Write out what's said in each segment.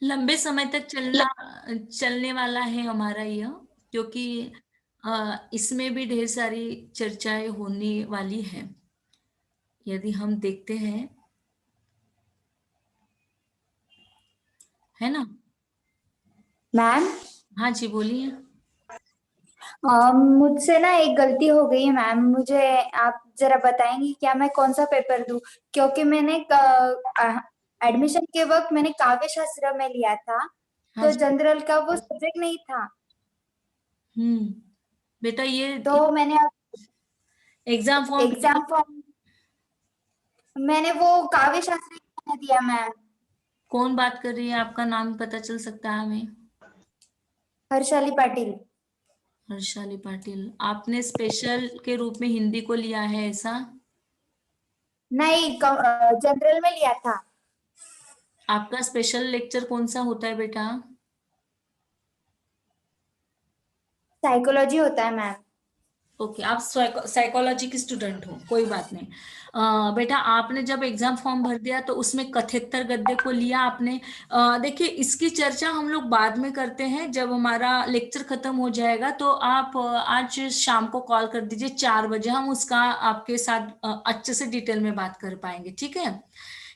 लंबे समय तक ल- चलने वाला है हमारा यह, क्योंकि इसमें भी ढेर सारी चर्चाएं होने वाली हैं। यदि हम देखते हैं, है ना। मैम, हाँ जी, बोलिए। मुझसे ना एक गलती हो गई है मैम। मुझे आप जरा बताएंगी क्या मैं कौन सा पेपर दूं? क्योंकि मैंने एडमिशन के वक्त मैंने काव्य शास्त्र में लिया था, हाँ तो जी। जनरल का वो सब्जेक्ट नहीं था। हम्म। बेटा, ये तो मैंने अब एग्जाम फॉर्म दिया? एग्जाम फॉर्म, मैंने वो काव्य शास्त्री में दिया मैम। कौन बात कर रही है? आपका नाम पता चल सकता है हमें? हर्षाली पाटिल। हर्षाली पाटिल। आपने स्पेशल के रूप में हिंदी को लिया है, ऐसा? नहीं, जनरल में लिया था। आपका स्पेशल लेक्चर कौन सा होता है बेटा? साइकोलॉजी होता है मैम। ओके, आप साइकोलॉजी की स्टूडेंट हो, कोई बात नहीं। बेटा, आपने जब एग्जाम फॉर्म भर दिया तो उसमें कथेत्तर गद्य को लिया आपने। देखिए, इसकी चर्चा हम लोग बाद में करते हैं, जब हमारा लेक्चर खत्म हो जाएगा। तो आप आज शाम को कॉल कर दीजिए 4 बजे, हम उसका आपके साथ अच्छे से डिटेल में बात कर पाएंगे, ठीक है?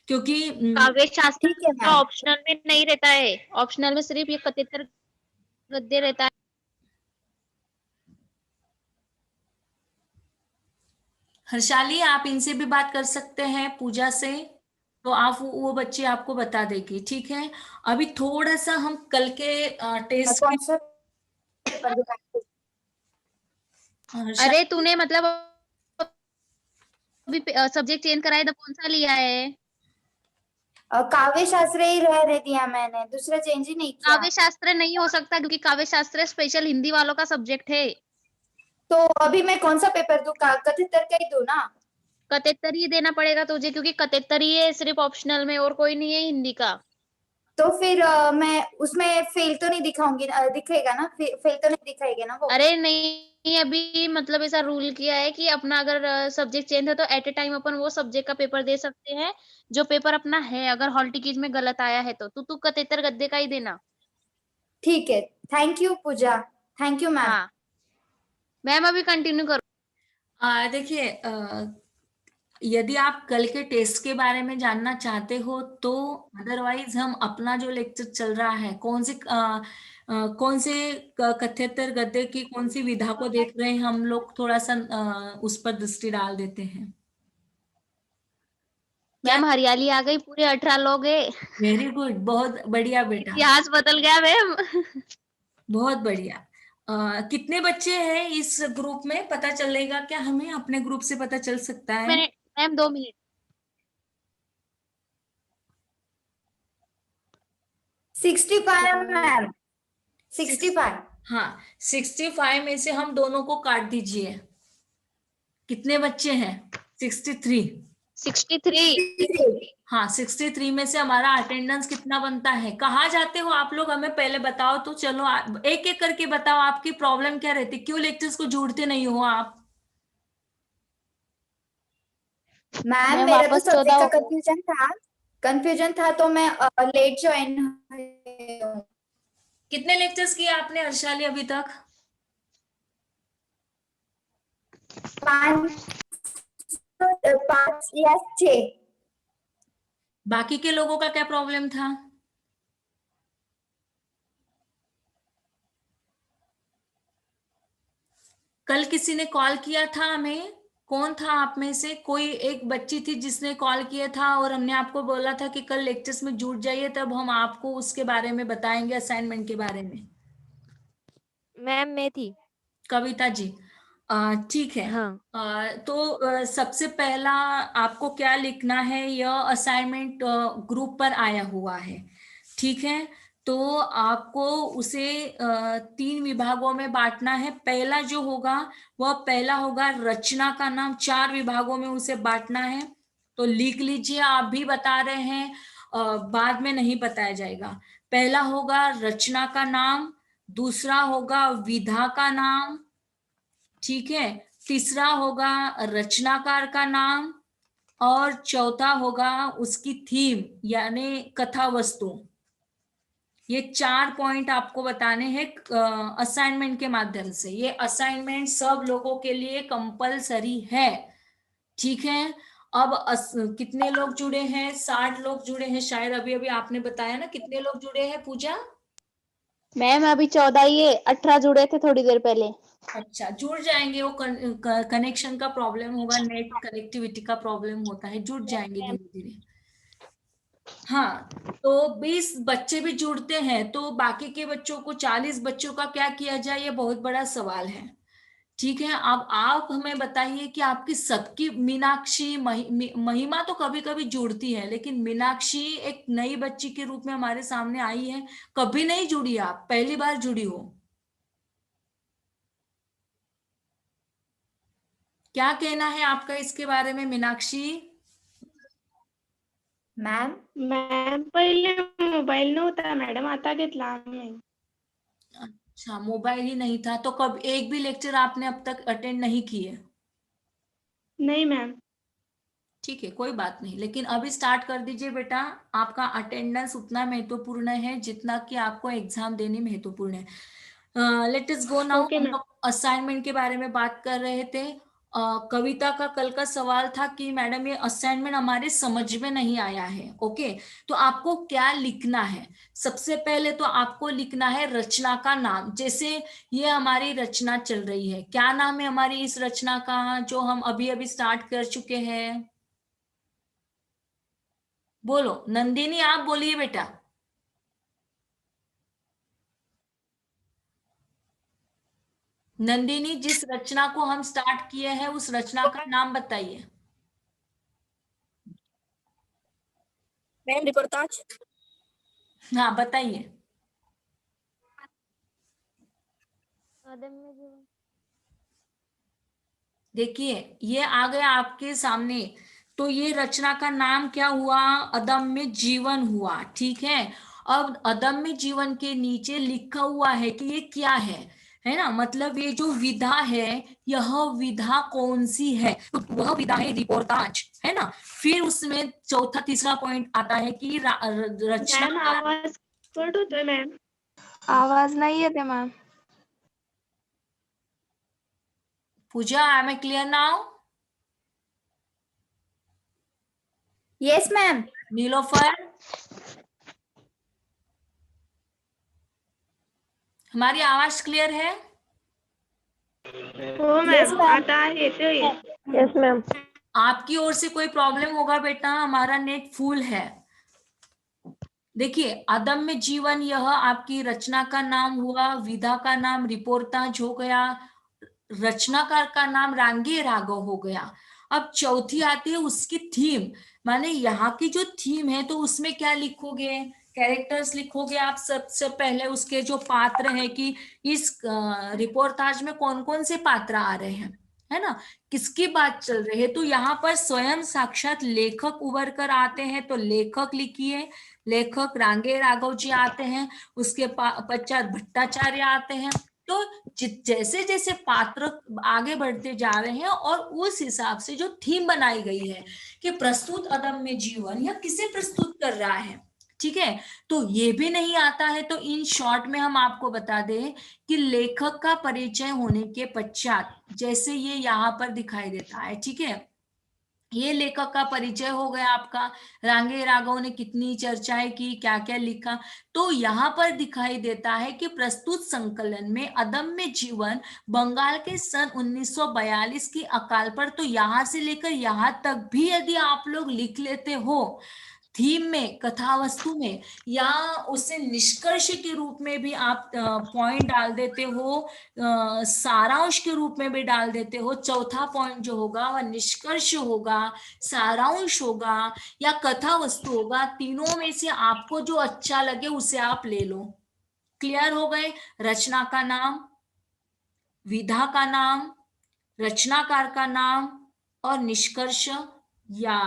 क्योंकि काव्य शास्त्र ठीक है का मैम। ऑप्शनल में नहीं रहता है, ऑप्शनल में सिर्फ ये 71 गद्य रहता है। हर्षाली, आप इनसे भी बात कर सकते हैं, पूजा से। तो आप वो बच्ची आपको बता देगी, ठीक है? अभी थोड़ा सा हम कल के टेस्ट के। कौन सा पेपर दिखाई? हर्षा, अरे तूने मतलब अभी सब्जेक्ट चेंज कराया तो कौन सा लिया है? काव्य शास्त्र ही रह दिया मैंने, दूसरा चेंज ही नहीं किया। काव्य शास्त्र नहीं हो सकता क्योंकि काव्य शास्त्र स्पेशल हिंदी वालों का सब्जेक्ट है। तो अभी मैं कौन सा पेपर दूं? कथेतर का ही दूं ना? कतेत्तर ही देना पड़ेगा तुझे क्योंकि कतेत्तर ही है सिर्फ ऑप्शनल में, और कोई नहीं है हिंदी का। तो फिर मैं उसमें फेल तो नहीं दिखाऊंगी, दिखेगा ना? फेल तो नहीं दिखाएगा ना वो? अरे नहीं, अभी मतलब ऐसा रूल किया है कि अपना अगर सब्जेक्ट चेंज है तो एट ए टाइम अपन वो सब्जेक्ट का पेपर दे सकते हैं जो पेपर अपना है। अगर हॉल टिकट में गलत आया है तो तू कतेत्तर गद्दे का ही देना। ठीक है। Thank you Pooja. Thank you ma'am. हाँ मैम, अभी कंटिन्यू करो। देखिए, यदि आप कल के टेस्ट के बारे में जानना चाहते हो तो अदरवाइज हम अपना जो लेक्चर चल रहा है, कौन से कथ्यतर गद्य की कौन सी विधा को देख रहे हैं, हम लोग थोड़ा सा उस पर दृष्टि डाल देते हैं। क्या? मैम हरियाली आ गई, पूरे 18 लोग हैं। वेरी गुड, बहुत बढ़िया बेटा। इतिहास बदल गया मैम। बहुत बढ़िया। कितने बच्चे हैं इस ग्रुप में, पता चलेगा क्या हमें? अपने ग्रुप से पता चल सकता है। मैंने मैम 2 मिनट। 65 मैम। 65। हाँ, 65 में से हम दोनों को काट दीजिए। कितने बच्चे हैं? 63। 63। हाँ, 63 में से हमारा अटेंडेंस कितना बनता है? कहाँ जाते हो आप लोग, हमें पहले बताओ तो। चलो, एक एक करके बताओ, आपकी प्रॉब्लम क्या रहती, क्यों लेक्चर्स को जोड़ते नहीं हो आप? मैम मैं मेरा तो वापस सब्जेक्ट 14 का हो गया। कंफ्यूजन था तो मैं लेट ज्वाइन हुई हूँ। कितने लेक्चर्स किए आपने हर्षाली अभी तक? 5, 5 या 6। बाकी के लोगों का क्या प्रॉब्लम था? कल किसी ने कॉल किया था हमें? कौन था आप में से? कोई एक बच्ची थी जिसने कॉल किया था और हमने आपको बोला था कि कल लेक्चर्स में जुड़ जाइए, तब हम आपको उसके बारे में बताएंगे, असाइनमेंट के बारे में। मैम मैं थी। कविता जी। ठीक है। हाँ। तो सबसे पहला आपको क्या लिखना है, यह असाइनमेंट ग्रुप पर आया हुआ है, ठीक है? तो आपको उसे 3 विभागों में बांटना है। पहला जो होगा, वह पहला होगा रचना का नाम। 4 विभागों में उसे बांटना है। तो लिख लीजिए, आप भी बता रहे हैं, बाद में नहीं बताया जाएगा। पहला होगा रचना का नाम, दूसरा होगा विधा का नाम, ठीक है? तीसरा होगा रचनाकार का नाम, और चौथा होगा उसकी थीम यानी कथा वस्तु। ये 4 पॉइंट आपको बताने हैं असाइनमेंट के माध्यम से। ये असाइनमेंट सब लोगों के लिए कंपलसरी है, ठीक है। अब कितने लोग जुड़े हैं? 60 लोग जुड़े हैं शायद, अभी अभी आपने बताया ना। कितने लोग जुड़े हैं पूजा? मैम अभी 14 ही है, 18 जुड़े थे थोड़ी देर पहले। अच्छा, जुड़ जाएंगे। वो कनेक्शन का प्रॉब्लम होगा, नेट कनेक्टिविटी का प्रॉब्लम होता है, जुड़ जाएंगे धीरे धीरे। हाँ, तो 20 बच्चे भी जुड़ते हैं तो बाकी के बच्चों को, 40 बच्चों का क्या किया जाए, ये बहुत बड़ा सवाल है, ठीक है। अब आप हमें बताइए कि आपकी सबकी मीनाक्षी महिमा तो कभी कभी जुड़ती है, लेकिन मीनाक्षी एक नई बच्ची के रूप में हमारे सामने आई है, कभी नहीं जुड़ी, आप पहली बार जुड़ी हो। क्या कहना है आपका इसके बारे में मीनाक्षी? मॅम मॅम पहिले मोबाईल नव्हता मॅडम, आता घेतला आम्ही. अच्छा, मोबाइल ही नहीं था तो कब एक भी लेक्चर आपने अब तक अटेंड नहीं किए? नहीं मैम. ठीक है, कोई बात नहीं, लेकिन अभी स्टार्ट कर दीजिए बेटा। आपका अटेंडेंस उतना महत्वपूर्ण है जितना कि आपको एग्जाम देने महत्वपूर्ण है। Let us go now. Okay, हम ma'am. लोग असाइनमेंट के बारे में बात कर रहे थे। कविता का कल का सवाल था कि मैडम ये असाइनमेंट हमारे समझ में नहीं आया है। ओके, तो आपको क्या लिखना है? सबसे पहले तो आपको लिखना है रचना का नाम। जैसे ये हमारी रचना चल रही है, क्या नाम है हमारी इस रचना का जो हम अभी अभी स्टार्ट कर चुके हैं? बोलो नंदिनी, आप बोलिए बेटा। नंदिनी, जिस रचना को हम स्टार्ट किए हैं उस रचना का नाम बताइए। Ma'am reportage. हाँ बताइए। देखिए ये आ गया आपके सामने। तो ये रचना का नाम क्या हुआ? अदम्य जीवन हुआ, ठीक है। अब अदम्य जीवन के नीचे लिखा हुआ है कि ये क्या है ना। मतलब ये जो विधा है, यह विधा कौन सी है? तो वह विधा है रिपोर्टाज, है ना। फिर उसमें चौथा तीसरा पॉइंट आता है कि रचना मॅम का। आवाज कट होतोय मॅम. आवाज नहीं येते ma'am. Pooja, I am clear now? Yes ma'am. Nilofar, हमारी आवाज क्लियर है? हो Yes, मॅम, ma'am. आता येतोय. Yes ma'am. आपकी ओर से कोई प्रॉब्लम होगा बेटा, हमारा नेट फुल है। देखिए, अदम्य जीवन यह आपकी रचना का नाम हुआ, विधा का नाम रिपोर्टाज हो गया, रचनाकार का नाम रांगे राघव हो गया। अब चौथी आती है उसकी थीम, माने यहाँ की जो थीम है तो उसमें क्या लिखोगे? कैरेक्टर्स लिखोगे आप। सबसे पहले उसके जो पात्र है कि इस रिपोर्टाज में कौन कौन से पात्र आ रहे हैं, है ना, किसकी बात चल रही है। तो यहाँ पर स्वयं साक्षात लेखक उभर कर आते हैं तो लेखक लिखिए। लेखक रांगे राघव जी आते हैं, उसके पश्चात भट्टाचार्य आते हैं। तो जैसे जैसे पात्र आगे बढ़ते जा रहे हैं और उस हिसाब से जो थीम बनाई गई है कि प्रस्तुत अदम्य जीवन या किसे प्रस्तुत कर रहा है, ठीक है। तो ये भी नहीं आता है तो इन शॉर्ट में हम आपको बता दें कि लेखक का परिचय होने के पश्चात, जैसे ये यहाँ पर दिखाई देता है, ठीक है, ये लेखक का परिचय हो गया आपका। रांगे राघव ने कितनी चर्चाएं की, क्या क्या लिखा। तो यहाँ पर दिखाई देता है कि प्रस्तुत संकलन में अदम्य जीवन बंगाल के सन 1942 की अकाल पर, तो यहाँ से लेकर यहाँ तक भी यदि आप लोग लिख लेते हो थीम में, कथा वस्तु में, या उसे निष्कर्ष के रूप में भी आप पॉइंट डाल देते हो, सारांश के रूप में भी डाल देते हो। चौथा पॉइंट जो होगा वह निष्कर्ष होगा, सारांश होगा या कथा वस्तु होगा। तीनों में से आपको जो अच्छा लगे उसे आप ले लो। क्लियर हो गए? रचना का नाम, विधा का नाम, रचनाकार का नाम और निष्कर्ष या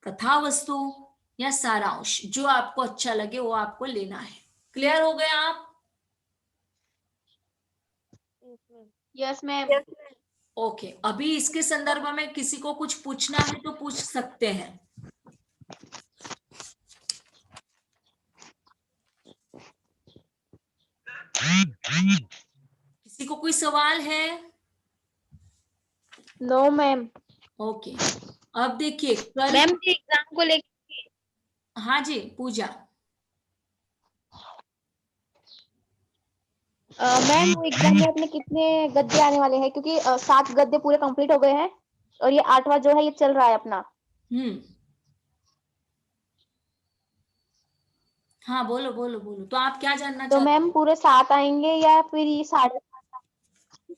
कथा वस्तु या सारांश, जो आपको अच्छा लगे वो आपको लेना है। क्लियर हो गए आप? Yes ma'am. ओके, अभी इसके संदर्भ में किसी को कुछ पूछना है तो पूछ सकते हैं। किसी को कोई सवाल है? No ma'am. ओके, अब देखिए कल। मैम एग्जाम को लेके हाँ जी पूजा। मैम वो एग्जाम में अपने कितने गद्दे आने वाले हैं, क्योंकि 7 गद्दे पूरे कंप्लीट हो गए हैं और ये 8वां जो है ये चल रहा है अपना। हाँ बोलो बोलो बोलो, तो आप क्या जानना तो चाहते मैम हो? पूरे 7 आएंगे या फिर ये 7.5?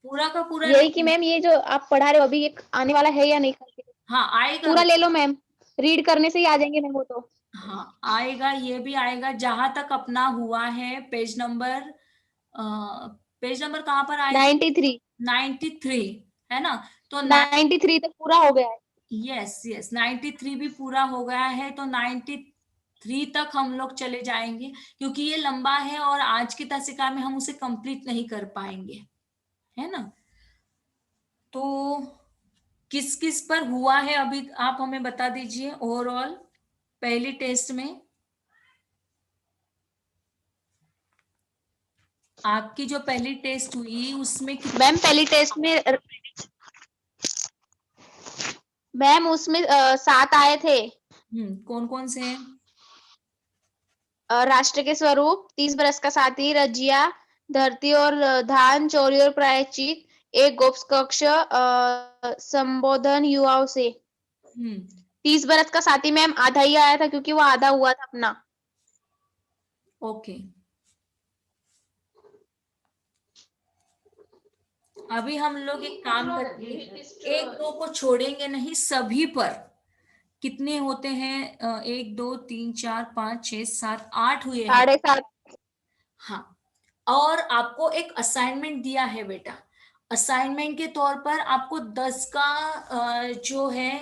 पूरा का पूरा यही कि नहीं। मैम ये जो आप पढ़ा रहे हो अभी, ये आने वाला है या नहीं? हाँ आएगा पूरा ले बेटा। लो मैम, रीड करने से ही आ जाएंगे मैम वो तो। हाँ आएगा, ये भी आएगा। जहां तक अपना हुआ है पेज नंबर, पेज नंबर कहाँ पर आएगा? 93। 93 है ना? तो 93 तक पूरा हो गया है। यस यस, 93 भी पूरा हो गया है, तो 93 तक हम लोग चले जाएंगे, क्योंकि ये लंबा है और आज की तासिका में हम उसे कंप्लीट नहीं कर पाएंगे, है ना? तो किस किस पर हुआ है अभी आप हमें बता दीजिए ओवरऑल पहली टेस्ट में। आपकी जो पहली टेस्ट हुई उसमें मैम पहली टेस्ट में मैम उसमें 7 आए थे। कौन कौन से हैं? राष्ट्र के स्वरूप, 30 बरस का साथी, रजिया, धरती और धान, चोरी और प्रायश्चित, एक गोप्स कक्ष, संबोधन युवाओं से। 30 बरस का साथी मैम आधा ही आया था, क्योंकि वो आधा हुआ था अपना। ओके, अभी हम लोग एक काम करेंगे, एक दो को छोड़ेंगे नहीं, सभी पर। कितने होते हैं? 1 2 3 4 5 6 7 8 हुए हैं। 7.5। हाँ, और आपको एक असाइनमेंट दिया है बेटा। असाइनमेंट के तौर पर आपको 10 का जो है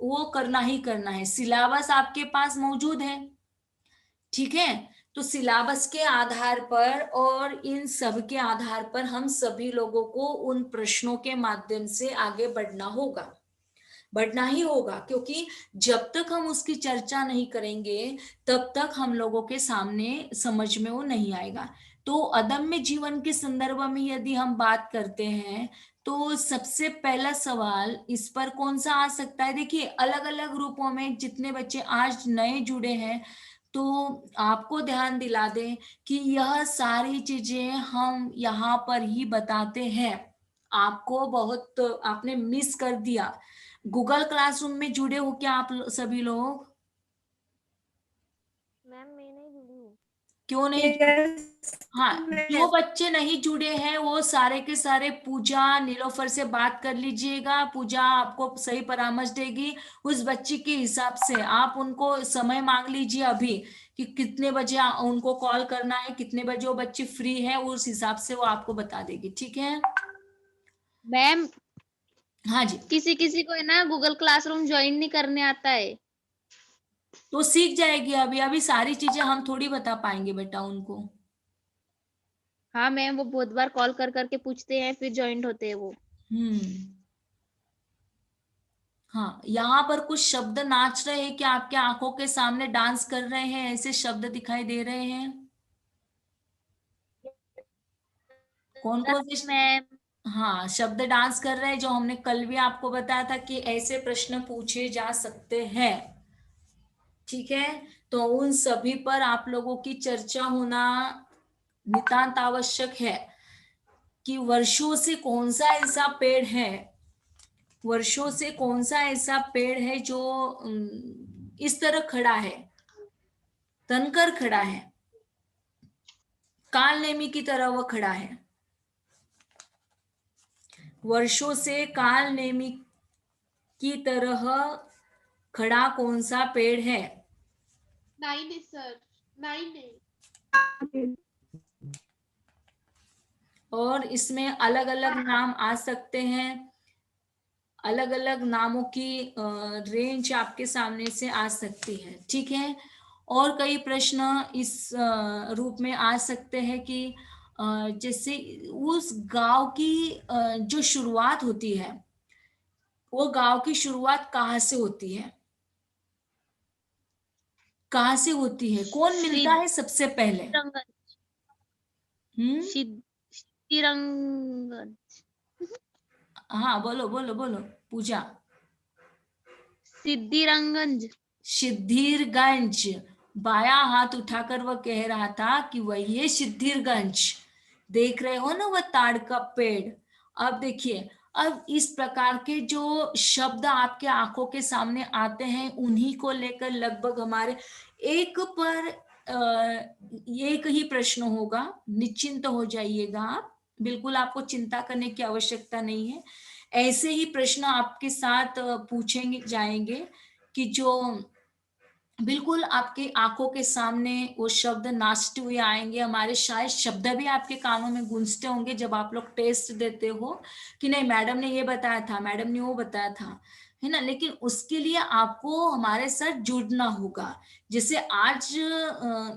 वो करना ही करना है। सिलेबस आपके पास मौजूद है, ठीक है? तो सिलेबस के आधार पर और इन सब के आधार पर हम सभी लोगों को उन प्रश्नों के माध्यम से आगे बढ़ना ही होगा, क्योंकि जब तक हम उसकी चर्चा नहीं करेंगे तब तक हम लोगों के सामने समझ में वो नहीं आएगा। तो अदम्य जीवन के संदर्भ में यदि हम बात करते हैं, तो सबसे पहला सवाल इस पर कौन सा आ सकता है? देखिए अलग अलग ग्रुपों में जितने बच्चे आज नए जुड़े हैं, तो आपको ध्यान दिला दें कि यह सारी चीजें हम यहाँ पर ही बताते हैं। आपको बहुत आपने मिस कर दिया। गूगल क्लासरूम में जुड़े हो क्या आप सभी लोग? मैम मैं नहीं जुड़ी हूँ। क्यों नहीं? हाँ, जो बच्चे नहीं जुड़े हैं वो सारे के सारे पूजा नीलोफर से बात कर लीजिएगा। पूजा आपको सही परामर्श देगी। उस बच्ची के हिसाब से आप उनको समय मांग लीजिए अभी, कि कितने बजे उनको कॉल करना है, कितने बजे वो बच्ची फ्री है, उस हिसाब से वो आपको बता देगी, ठीक है? मैम हाँ जी। किसी किसी को है ना गूगल क्लासरूम ज्वाइन नहीं करने आता है। तो सीख जाएगी, अभी अभी सारी चीजें हम थोड़ी बता पाएंगे बेटा उनको। हाँ मैम, वो बहुत बार कॉल कर करके पूछते हैं, फिर ज्वाइंट होते हैं वो। हाँ, यहाँ पर कुछ शब्द नाच रहे हैं, क्या आपके आंखों के सामने डांस कर रहे हैं, ऐसे शब्द दिखाई दे रहे हैं? कौन कौन से? मैम हाँ, शब्द डांस कर रहे हैं, जो हमने कल भी आपको बताया था कि ऐसे प्रश्न पूछे जा सकते हैं, ठीक है? तो उन सभी पर आप लोगों की चर्चा होना नितांत आवश्यक है, कि वर्षों से कौन सा ऐसा पेड़ है, वर्षों से कौन सा ऐसा पेड़ है जो इस तरह खड़ा है, तनकर खड़ा है, काल नेमी की तरह वह खड़ा है। वर्षों से काल नेमी की तरह खड़ा कौन सा पेड़ है? 9 सर 9 और इसमें अलग अलग नाम आ सकते हैं, अलग अलग नामों की रेंज आपके सामने से आ सकती है, ठीक है? और कई प्रश्न इस रूप में आ सकते हैं कि जैसे उस गांव की जो शुरुआत होती है, वो गांव की शुरुआत कहाँ से होती है? कहाँ से होती है? कौन मिलता है सबसे पहले? सिद्धिरंगन। हाँ बोलो बोलो बोलो पूजा। सिद्धिरंगंज। सिद्धिरगंज। बाया हाथ उठाकर वह कह रहा था कि वही है सिद्धिरगंज। देख रहे हो ना वह ताड़ का पेड़। अब देखिए, अब इस प्रकार के जो शब्द आपके आंखों के सामने आते हैं उन्हीं को लेकर लगभग हमारे एक पर एक ही प्रश्न होगा। निश्चिंत हो जाइएगा आप, बिल्कुल आपको चिंता करने की आवश्यकता नहीं है। ऐसे ही प्रश्न आपके साथ पूछेंगे जाएंगे कि जो बिल्कुल आपके आंखों के सामने वो शब्द नाचते हुए आएंगे। हमारे शायद शब्द भी आपके कानों में गूंजते होंगे जब आप लोग टेस्ट देते हो कि नहीं मैडम ने ये बताया था, मैडम ने वो बताया था, है ना। लेकिन उसके लिए आपको हमारे साथ जुड़ना होगा। जैसे आज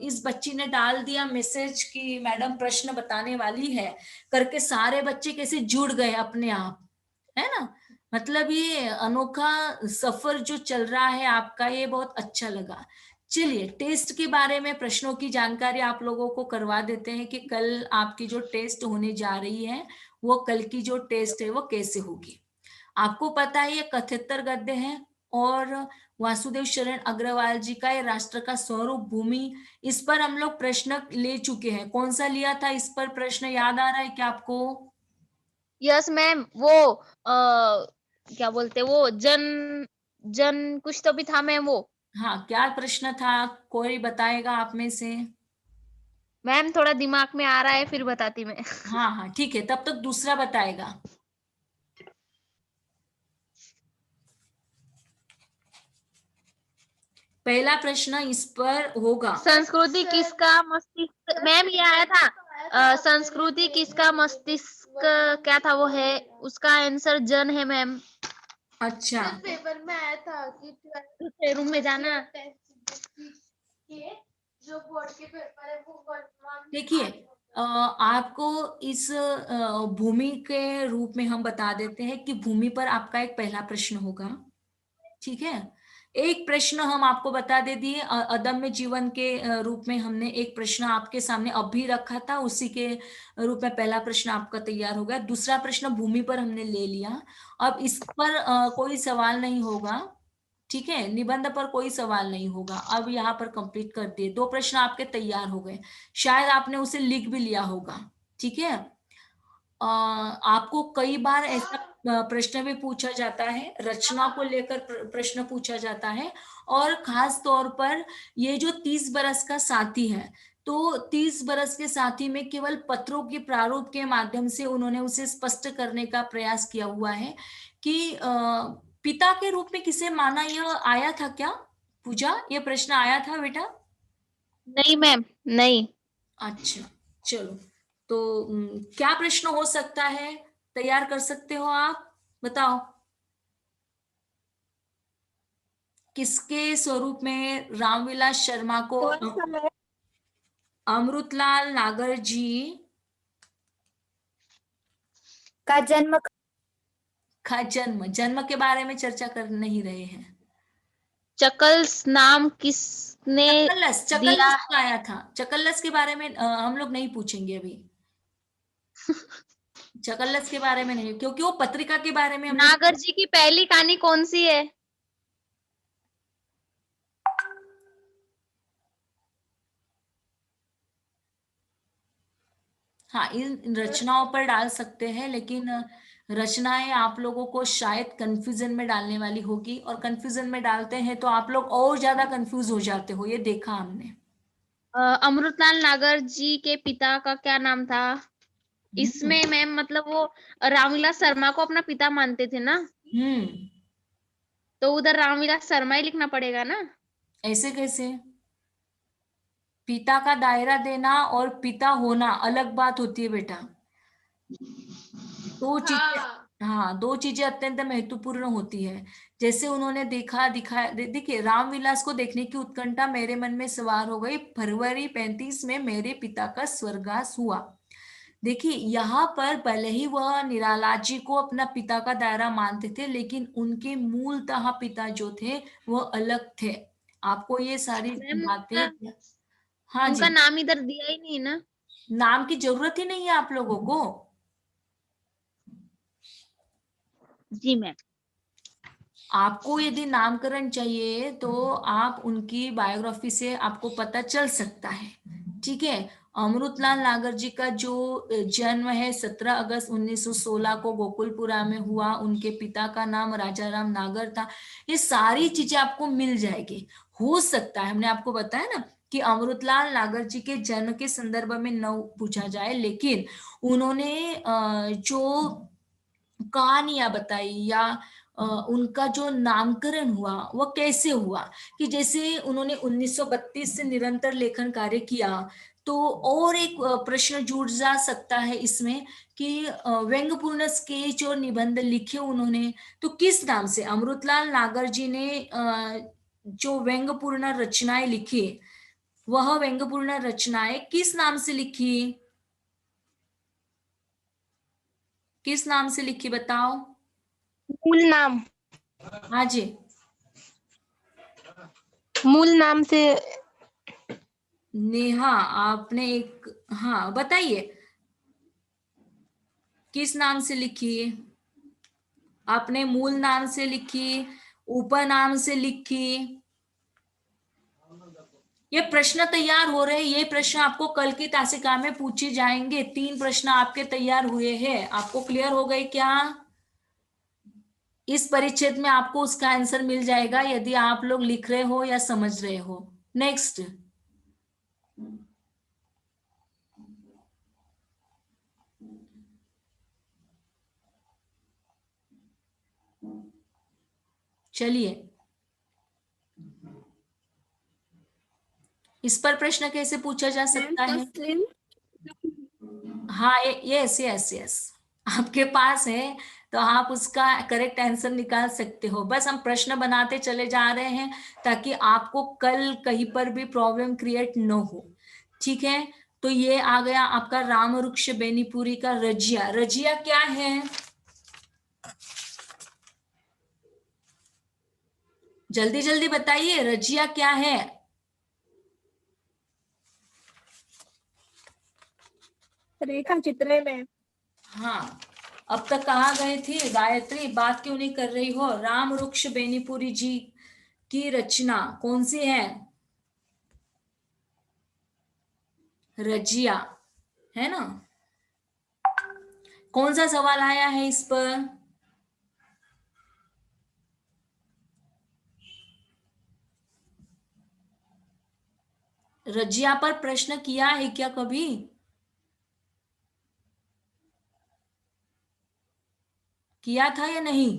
इस बच्ची ने डाल दिया मैसेज कि मैडम प्रश्न बताने वाली है करके, सारे बच्चे कैसे जुड़ गए अपने आप, है ना। मतलब ये अनोखा सफर जो चल रहा है आपका, ये बहुत अच्छा लगा। चलिए टेस्ट के बारे में प्रश्नों की जानकारी आप लोगों को करवा देते हैं कि कल आपकी जो टेस्ट होने जा रही है वो कल की जो टेस्ट है वो कैसे होगी। आपको पता है ये 71 गद्य है और वासुदेव शरण अग्रवाल जी का ये राष्ट्र का स्वरूप भूमि, इस पर हम लोग प्रश्न ले चुके हैं। कौन सा लिया था इस पर प्रश्न, याद आ रहा है क्या आपको? यस मैम, वो क्या बोलते वो जन जन कुछ तो भी था मैम वो। हाँ, क्या प्रश्न था, कोई बताएगा आप में से? मैम थोड़ा दिमाग में आ रहा है, फिर बताती मैं। हाँ हाँ ठीक है, तब तक दूसरा बताएगा। पहला प्रश्न इस पर होगा। संस्कृति किसका मस्तिष्क, मैम ये आया था संस्कृति किसका मस्तिष्क क्या था वो है, उसका आंसर जन है मैम। अच्छा, पेपर में आया था कि दूसरे रूम में जाना। जो बोर्ड के पेपर है वो देखिए आपको इस भूमि के रूप में हम बता देते हैं कि भूमि पर आपका एक पहला प्रश्न होगा। ठीक है, एक प्रश्न हम आपको बता दे दिए, अदम्य जीवन के रूप में हमने एक प्रश्न आपके सामने अभी रखा था, उसी के रूप में पहला प्रश्न आपका तैयार हो गया। दूसरा प्रश्न भूमि पर हमने ले लिया। अब इस पर कोई सवाल नहीं होगा। ठीक है, निबंध पर कोई सवाल नहीं होगा। अब यहाँ पर कंप्लीट कर दिए, दो प्रश्न आपके तैयार हो गए। शायद आपने उसे लिख भी लिया होगा। ठीक है, आपको कई बार ऐसा प्रश्न भी पूछा जाता है, रचना को लेकर प्रश्न पूछा जाता है। और खास तौर पर ये जो 30 बरस का साथी है, तो 30 बरस के साथी में केवल पत्रों के प्रारूप के माध्यम से उन्होंने उसे स्पष्ट करने का प्रयास किया हुआ है कि पिता के रूप में किसे माना, यह आया था क्या पूजा, ये प्रश्न आया था बेटा? नहीं मैम, नहीं। अच्छा चलो, तो क्या प्रश्न हो सकता है, तैयार कर सकते हो आप, बताओ। किसके स्वरूप में रामविलास शर्मा को अमृतलाल नागर जी का जन्म का जन्म, जन्म के बारे में चर्चा कर नहीं रहे हैं। चकल्स नाम किसने चकल्लस, दिया? चकल्लस का आया था। चकल्लस के बारे में हम लोग नहीं पूछेंगे अभी। चकल्लस के बारे में नहीं, क्योंकि वो पत्रिका के बारे में हमने। नागर जी की पहली कहानी कौन सी है? हाँ, इन रचनाओं पर डाल सकते हैं, लेकिन रचनाएं आप लोगों को शायद कंफ्यूजन में डालने वाली होगी, और कंफ्यूजन में डालते हैं तो आप लोग और ज्यादा कंफ्यूज हो जाते हो, ये देखा हमने। अमृतलाल नागर जी के पिता का क्या नाम था? इसमें मैम मतलब वो रामविलास शर्मा को अपना पिता मानते थे ना, तो उधर रामविलास शर्मा ही लिखना पड़ेगा ना। ऐसे कैसे? पिता का दायरा देना और पिता होना अलग बात होती है बेटा। दो चीजें, हाँ दो चीजें अत्यंत महत्वपूर्ण होती है। जैसे उन्होंने देखा दिखाया, देखिए रामविलास को देखने की उत्कंठा मेरे मन में सवार हो गई। फरवरी 35 में मेरे पिता का स्वर्गवास हुआ। देखिए यहाँ पर भले ही वह निराला जी को अपना पिता का दायरा मानते थे, लेकिन उनके मूलतः पिता जो थे वो अलग थे। आपको ये सारी मैम बातें। हाँ उनका जी, नाम इधर दिया ही नहीं ना। नाम की जरूरत ही नहीं है आप लोगों को। जी मैम। आपको यदि नामकरण चाहिए तो आप उनकी बायोग्राफी से आपको पता चल सकता है। ठीक है। अमृतलाल नागर जी का जो जन्म है 17 अगस्त 1916 को गोकुलपुरा में हुआ। उनके पिता का नाम राजा राम नागर था। ये सारी चीजें आपको मिल जाएगी। हो सकता है, हमने आपको बताया ना कि अमृतलाल नागर जी के जन्म के संदर्भ में न पूछा जाए, लेकिन उन्होंने जो कहानियां बताई या उनका जो नामकरण हुआ वह कैसे हुआ, कि जैसे उन्होंने 1932 से निरंतर लेखन कार्य किया। तो और एक प्रश्न जुड़ जा सकता है इसमें कि व्यंग्यपूर्ण स्केच और निबंध लिखे उन्होंने तो किस नाम से। अमृतलाल नागर जी ने जो व्यंग्यपूर्ण रचनाएं लिखी, वह व्यंग्यपूर्ण रचनाएं किस नाम से लिखी, किस नाम से लिखी बताओ। मूल नाम, हाँ जी, मूल नाम से। नेहा आपने एक, हाँ बताइए किस नाम से लिखी। आपने मूल नाम से लिखी, उपनाम से लिखी। ये प्रश्न तैयार हो रहे हैं, ये प्रश्न आपको कल की तासिका में पूछे जाएंगे। 3 प्रश्न आपके तैयार हुए हैं, आपको क्लियर हो गए क्या। इस परिच्छेद में आपको उसका आंसर मिल जाएगा यदि आप लोग लिख रहे हो या समझ रहे हो। नेक्स्ट, चलिए इस पर प्रश्न कैसे पूछा जा सकता है। हाँ, यस यस यस, आपके पास है तो आप उसका करेक्ट आंसर निकाल सकते हो। बस हम प्रश्न बनाते चले जा रहे हैं ताकि आपको कल कहीं पर भी प्रॉब्लम क्रिएट न हो। ठीक है। तो ये आ गया आपका राम वृक्ष बेनीपुरी का रजिया। रजिया क्या है, जल्दी जल्दी बताइए, रजिया क्या है। रेखा चित्र में। हाँ, अब तक कहाँ गए थे गायत्री, बात क्यों नहीं कर रही हो। राम वृक्ष बेनीपुरी जी की रचना कौन सी है, रजिया, है ना। कौन सा सवाल आया है इस पर। रजिया पर प्रश्न किया है क्या कभी, किया था या नहीं।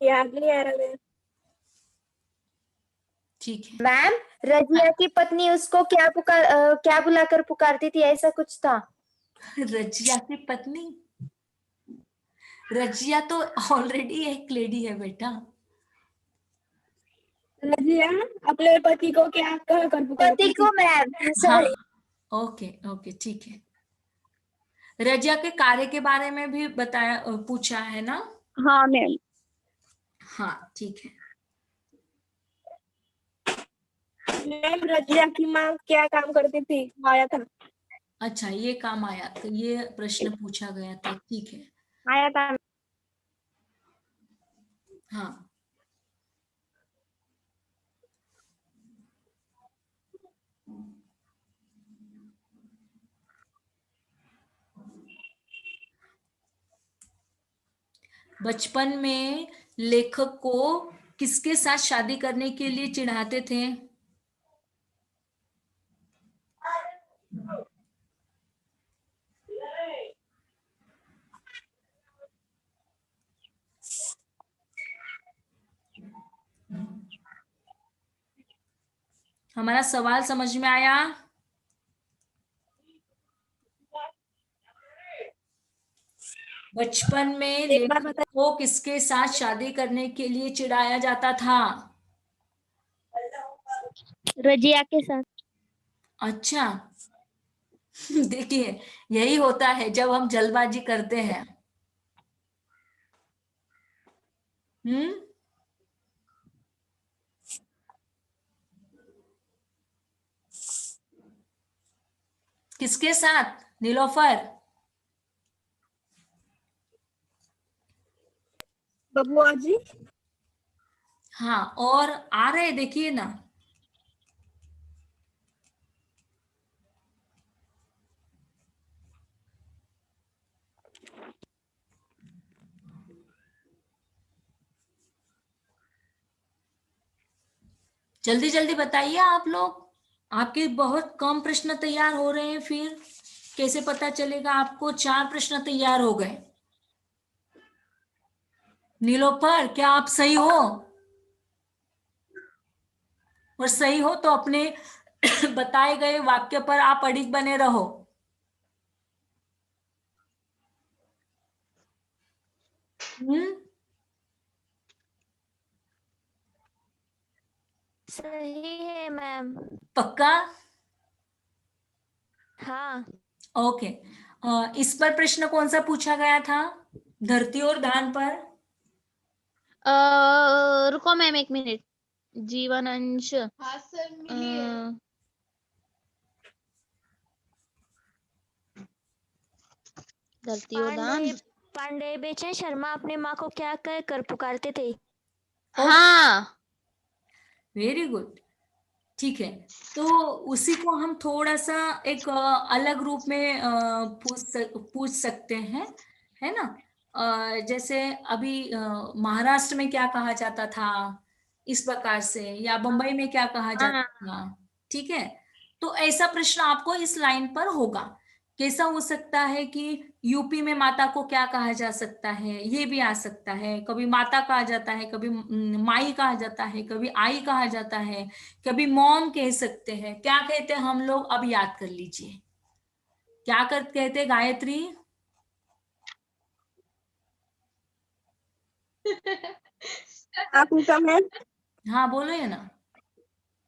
याद नहीं आ रहा है। ठीक है। मैम, रजिया की पत्नी उसको क्या बुलाकर पुकारती थी, ऐसा कुछ था। रजिया की पत्नी, रजिया तो ऑलरेडी एक लेडी है बेटा। रजिया अपने पति को क्या कहकर पति पुकारती को थी? मैम, हाँ, सॉरी। ओके ओके ठीक है। रजिया के कार्य के बारे में भी बताया, पूछा है ना। हाँ मैम। हाँ ठीक है। मैम, रजिया की माँ क्या काम करती थी, आया था। अच्छा, ये काम आया तो ये प्रश्न पूछा गया था, ठीक है। आया था। हाँ, बचपन में लेखक को किसके साथ शादी करने के लिए चिढ़ाते थे। हमारा सवाल समझ में आया। बचपन में एक बार लेखक को किसके साथ शादी करने के लिए चिढ़ाया जाता था। रजिया के साथ। अच्छा, देखिए यही होता है जब हम जल्दबाजी करते हैं। हम्म, किसके साथ नीलोफर? बबुआ जी। हाँ, और आ रहे देखिए ना। जल्दी जल्दी बताइए आप लोग, आपके बहुत कम प्रश्न तैयार हो रहे हैं, फिर कैसे पता चलेगा आपको? 4 प्रश्न तैयार हो गए। नीलोफर, क्या आप सही हो? और सही हो तो अपने बताए गए वाक्य पर आप अडिग बने रहो। हम्म, सही है मैम। पक्का? हाँ। ओके। इस पर प्रश्न कौन सा पूछा गया था, धरती और धान पर? रुको मैम 1 मिनट। जीवन अंश। धरती और दान। पांडे बेचैन शर्मा अपने माँ को क्या कह कर पुकारते थे? हाँ। Very good. ठीक है, तो उसी को हम थोड़ा सा एक अलग रूप में पूछ सकते हैं, है ना? जैसे अभी महाराष्ट्र में क्या कहा जाता था, इस प्रकार से, या बंबई में क्या कहा जाता हाँ। था। ठीक है, तो ऐसा प्रश्न आपको इस लाइन पर होगा। कैसा हो सकता है कि यूपी में माता को क्या कहा जा सकता है, ये भी आ सकता है। कभी माता कहा जाता है, कभी माई कहा जाता है, कभी आई कहा जाता है, कभी मॉम कह सकते हैं। क्या कहते हैं हम लोग, अब याद कर लीजिए। क्या कहते हैं गायत्री? आपको कम है। हाँ बोलो ये ना।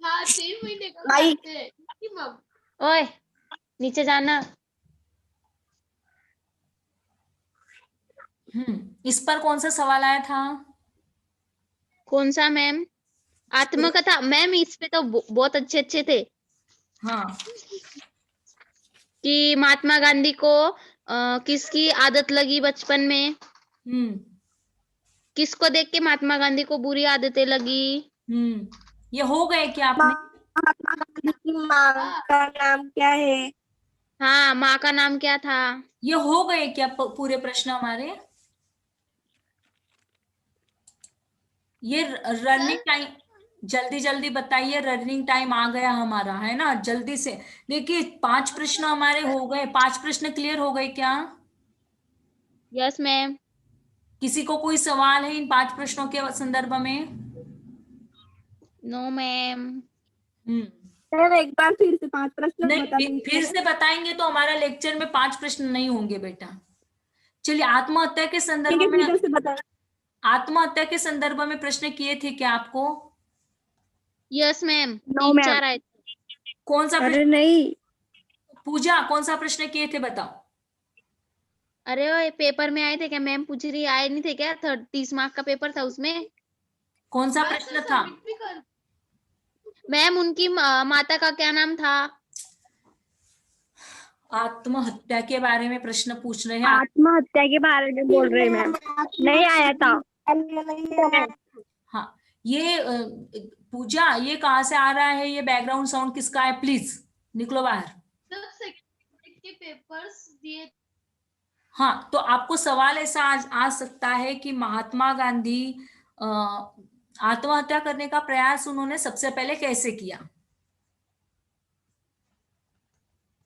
हाँ 3 महीने का। ओए नीचे जाना। इस पर कौन सा सवाल आया था? कौन सा मैम? आत्मकथा मैम, इस पे तो बहुत अच्छे अच्छे थे। हाँ, कि महात्मा गांधी को किसकी आदत लगी बचपन में, किसको देख के महात्मा गांधी को बुरी आदतें लगी। ये हो गए क्या आपने? महात्मा गांधी की माँ का नाम क्या है? हाँ, माँ का नाम क्या था। ये हो गए क्या पूरे प्रश्न हमारे? ये रनिंग टाइम, जल्दी जल्दी बताइए, रनिंग टाइम आ गया हमारा, है ना? जल्दी से देखिए, 5 प्रश्न हमारे हो गए। 5 प्रश्न क्लियर हो गए क्या? Yes ma'am. किसी को कोई सवाल है इन 5 प्रश्नों के संदर्भ में? No ma'am. मैम एक बार फिर से 5 प्रश्न नहीं, बता फिर दीजिए। से बताएंगे तो हमारा लेक्चर में 5 प्रश्न नहीं होंगे बेटा। चलिए, आत्महत्या के ठीक संदर्भ है, में, फिर से बताएं। आत्महत्या के संदर्भ में प्रश्न किए थे क्या आपको? Yes ma'am, no ma'am. 3-4 आए थे। कौन सा अरे प्रश्न? नहीं। पूजा, कौन सा प्रश्न किए थे बताओ? अरे ओए, पेपर में आए थे क्या? मैम पूछ रही, आए नहीं थे क्या? 30 मार्क का पेपर था उसमें। कौन सा प्रश्न था? मैम उनकी माता का क्या नाम था? आत्महत्या के बारे में प्रश्न पूछ रहे हैं। आत्महत्या के बारे में बोल रहे मैम। नहीं आया था। हाँ, ये पूजा, ये कहाँ से आ रहा है? ये बैकग्राउंड साउंड किसका है? प्लीज निकलो बाहर। के पेपर्स दिए। हाँ, तो आपको सवाल ऐसा आ सकता है कि महात्मा गांधी आत्महत्या करने का प्रयास उन्होंने सबसे पहले कैसे किया?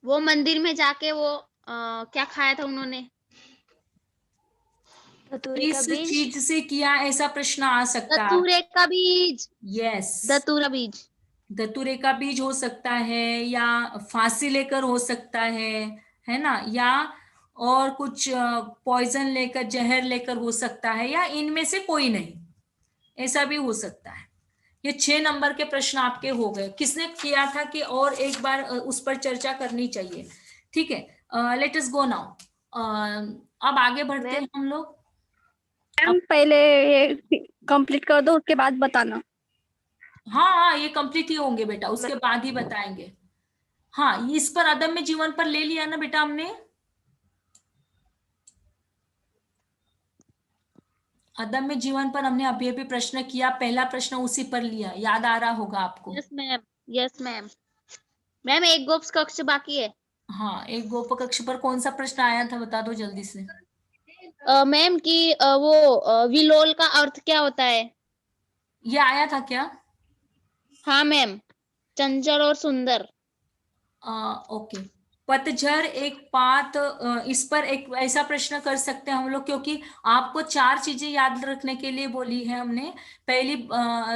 वो मंदिर में जाके वो क्या खाया था उन्होंने? किस चीज से किया, ऐसा प्रश्न आ सकता है। धतूरे का बीज। यस, धतूरा बीज। धतूरे का बीज हो सकता है, या फांसी लेकर हो सकता है ना? या और कुछ पॉइजन लेकर, जहर लेकर हो सकता है, या इनमें से कोई नहीं, ऐसा भी हो सकता है। ये 6 नंबर के प्रश्न आपके हो गए। किसने किया था कि और एक बार उस पर चर्चा करनी चाहिए। ठीक है, लेट अस गो नाउ। अब आगे बढ़ते हैं हम लोग। मैम पहले ये कंप्लीट कर दो, उसके बाद बताना। हाँ हाँ, ये कंप्लीट ही होंगे बेटा, उसके बाद ही बताएंगे। हाँ, इस पर अदम्य जीवन पर ले लिया ना बेटा हमने, अदम्य जीवन पर हमने अभी अभी प्रश्न किया, पहला प्रश्न उसी पर लिया, याद आ रहा होगा आपको। Yes ma'am, yes ma'am. Ma'am एक गोप्स कक्ष बाकी है। हाँ, एक गोप कक्ष पर कौन सा प्रश्न आया था, बता दो जल्दी से। मैम कि वो विलोल का अर्थ क्या होता है? ये आया था क्या? हाँ मैम, चंचल और सुंदर। ओके, पतझर एक पात, इस पर एक ऐसा प्रश्न कर सकते हैं हम लोग, क्योंकि आपको 4 चीजें याद रखने के लिए बोली है हमने। पहली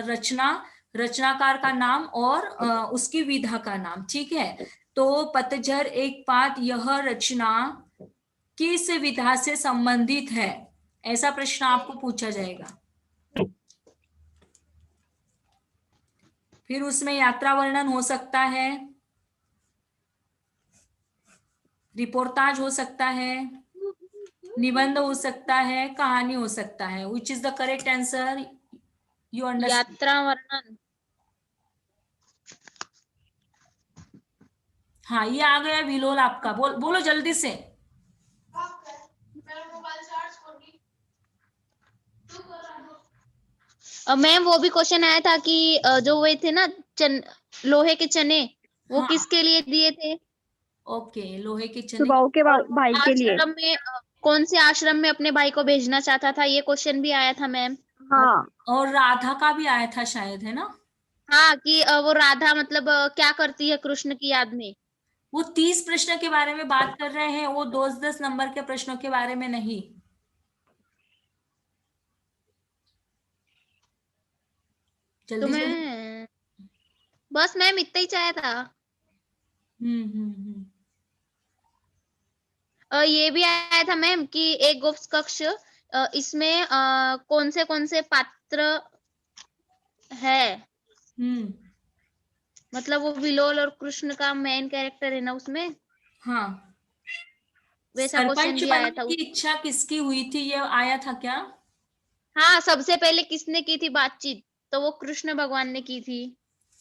रचना, रचनाकार का नाम और उसकी विधा का नाम, ठीक है। तो पतझर एक पात, यह रचना किस विधा से संबंधित है, ऐसा प्रश्न आपको पूछा जाएगा। फिर उसमें यात्रा वर्णन हो सकता है, रिपोर्टाज हो सकता है, निबंध हो सकता है, कहानी हो सकता है। Which is the correct answer? You understand? यात्रा वर्णन। हाँ, ये आ गया विलोल आपका। बोलो जल्दी से। मैम वो भी क्वेश्चन आया था कि जो वे थे ना लोहे के चने, वो हाँ, किसके लिए दिए थे? ओके, लोहे के चने। सुबाऊ के भाई के लिए। आश्रम में कौन से आश्रम में अपने भाई को भेजना चाहता था, ये क्वेश्चन भी आया था मैम। हाँ, और राधा का भी आया था शायद, है ना? हाँ कि वो राधा मतलब क्या करती है कृष्ण की याद में। वो 30 प्रश्न के बारे में बात कर रहे हैं, वो 10-10 नंबर के प्रश्नों के बारे में नहीं। तो जल्दी जल्दी। मैं बस मैम इतना ही चाहा था। हम्म। ये भी आया था मैम कि एक गुप्त कक्ष, इसमें कौन से पात्र है? मतलब वो विलोल और कृष्ण का मेन कैरेक्टर है ना उसमें, हाँ, वैसा क्वेश्चन सरपंच भी आया बनने था। की इच्छा किसकी हुई थी, ये आया था क्या? हाँ, सबसे पहले किसने की थी बातचीत? तो वो कृष्ण भगवान ने की थी।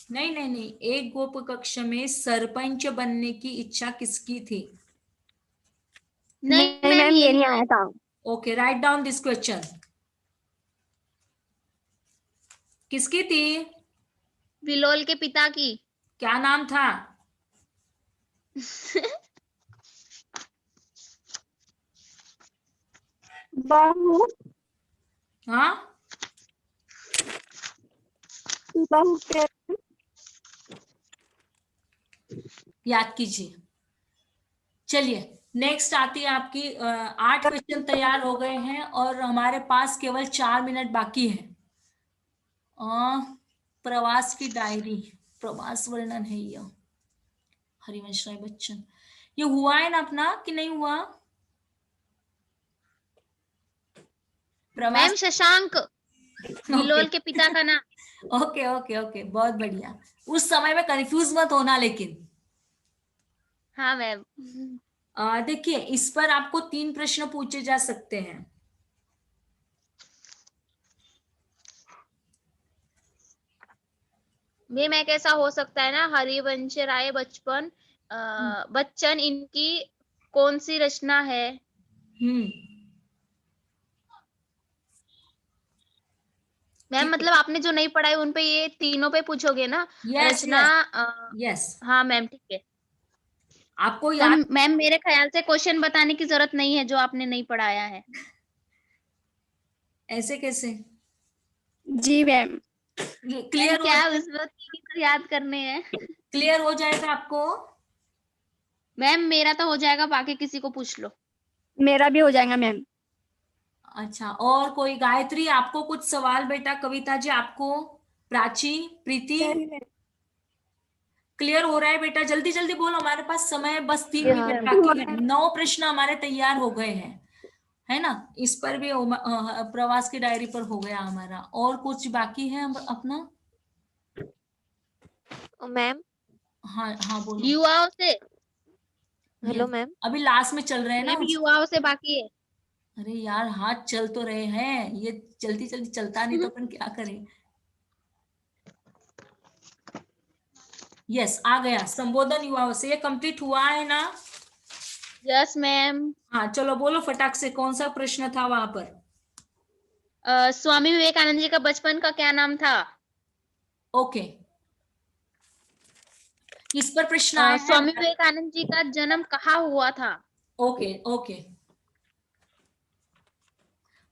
नहीं नहीं नहीं, एक गोप कक्ष में सरपंच बनने की इच्छा किसकी थी? नहीं नहीं मैम, मैम ये ये नहीं नहीं आया। आया था। Okay, write down this question. किसकी थी? विलोल के पिता की। क्या नाम था? बहू, हाँ, बहू के याद कीजिए। चलिए, नेक्स्ट आती है आपकी 8 क्वेश्चन तैयार हो गए हैं और हमारे पास केवल 4 मिनट बाकी है। प्रवास की डायरी, प्रवास वर्णन है ये, हरिवंश राय बच्चन। ये हुआ है ना अपना कि नहीं हुआ? मैम प्रवास। शशांक, ओके विलोल के पिता का नाम। ओके ओके ओके, बहुत बढ़िया। उस समय में कंफ्यूज मत होना लेकिन। हाँ मैम। देखिए, इस पर आपको 3 प्रश्न पूछे जा सकते हैं। मैम एक ऐसा हो सकता है ना, हरिवंश राय बच्चन इनकी कौन सी रचना है? हम्म, मैम ठीक है। मतलब आपने जो नहीं पढ़ा है उन पे ये तीनों पे पूछोगे ना यस रचना? यस यस, हाँ मैम ठीक है। आपको तो याद। मैम मेरे ख्याल से क्वेश्चन बताने की जरूरत नहीं है जो आपने नहीं पढ़ाया है। ऐसे कैसे? जी मैम। मैम क्लियर हो, क्या उसमें तीन ही तो याद करने हैं। क्लियर हो जाएगा आपको? मैम मेरा तो हो जाएगा, बाकी किसी को पूछ लो। मेरा भी हो जाएगा मैम। अच्छा, और कोई? गायत्री, आपको कुछ सवाल बेटा? कविता जी आपको? प्राची, प्रीति, क्लियर हो रहा है बेटा? जल्दी जल्दी बोलो, हमारे पास समय है, बस 3 मिनट बाकी है। 9 प्रश्न हमारे तैयार हो गए हैं, है ना? इस पर भी प्रवास की डायरी पर हो गया हमारा, और कुछ बाकी है अपना? मैम, हाँ हाँ, बोलो। युवाओं से। Hello yes, ma'am. अभी लास्ट में चल रहे हैं ना मैम युवाओं से बाकी है। अरे यार, हाथ चल तो रहे हैं, ये जल्दी जल्दी चलता नहीं तो अपन क्या करें? यस, आ गया, संबोधन युवाओं से। ये कंप्लीट हुआ है ना? Yes ma'am. हाँ, चलो बोलो फटाक से, कौन सा प्रश्न था वहां पर? स्वामी विवेकानंद जी का बचपन का क्या नाम था? ओके, किस पर प्रश्न आया है? स्वामी विवेकानंद जी का जन्म कहाँ हुआ था? Okay okay.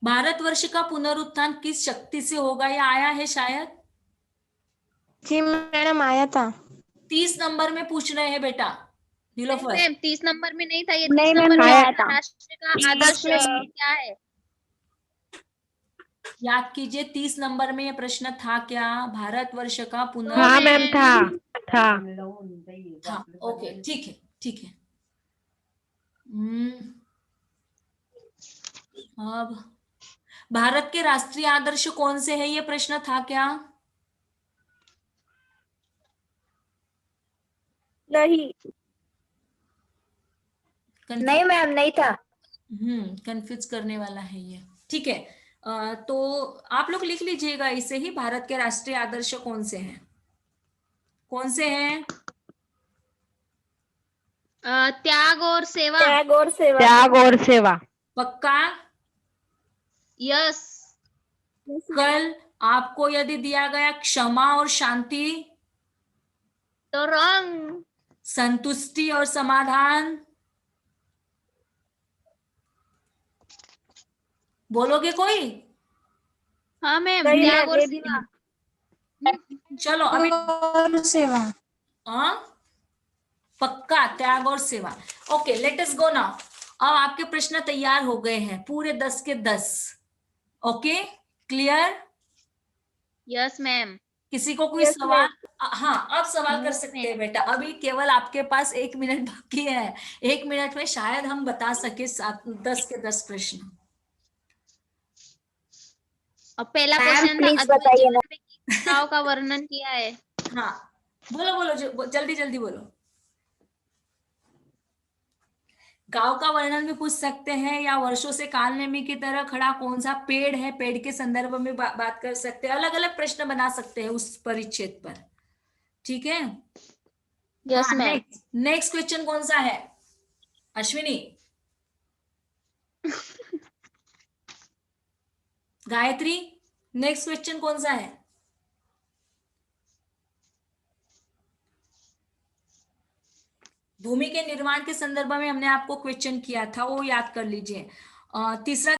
भारतवर्ष का पुनरुत्थान किस शक्ति से होगा, ये आया है शायद? जी मैडम, आया था। 30 नंबर में पूछ रहे हैं बेटा, नीलोफर। मैम 30 नंबर में नहीं था ये। नहीं 30 मैम, नंबर में आया था। राष्ट्र का आदर्श क्या है? याद कीजिए, 30 नंबर में ये प्रश्न था क्या? भारतवर्ष का हाँ पुनरुत्थान। मैम, था। हाँ, ओके, ठीक है ठीक है। अब भारत के राष्ट्रीय आदर्श कौन से है, ये प्रश्न था क्या? नहीं। नहीं मैम, नहीं था। कंफ्यूज करने वाला है ये। ठीक है, तो आप लोग लिख लीजिएगा इसे ही, भारत के राष्ट्रीय आदर्श कौन से हैं? कौन से हैं? त्याग और सेवा। त्याग और सेवा। त्याग और सेवा। पक्का? यस। कल आपको यदि दिया गया क्षमा और शांति, तो रॉन्ग। संतुष्टि और समाधान, बोलोगे कोई? हाँ मैम, नहीं त्याग मैम, और ये भी सेवा। चलो अभी और सेवा। हाँ, पक्का त्याग और सेवा। Okay, let us go now. अब आपके प्रश्न तैयार हो गए हैं, पूरे 10 के 10। Okay, clear? Yes ma'am. किसी को कोई Yes, सवाल? हाँ, अब सवाल कर सकते हैं बेटा, अभी केवल आपके पास 1 मिनट बाकी है। 1 मिनट में शायद हम बता सके 10 के 10 प्रश्न। और पहला मैम क्वेश्चन था, प्लीज अद्वैत बताइए जीवन में किस भाव का वर्णन किया है? हाँ, बोलो बोलो, जल्दी जल्दी बोलो। गांव का वर्णन भी पूछ सकते हैं, या वर्षों से कालनेमी की तरह खड़ा कौन सा पेड़ है, पेड़ के संदर्भ में बात कर सकते हैं। अलग अलग प्रश्न बना सकते हैं उस परिच्छेद पर। ठीक है? यस हाँ, मैम। नेक्स्ट नेक्स्ट क्वेश्चन कौन सा है अश्विनी? गायत्री, नेक्स्ट क्वेश्चन कौन सा है? भूमि के निर्माण के संदर्भ में हमने आपको क्वेश्चन किया था, वो याद कर लीजिए। तीसरा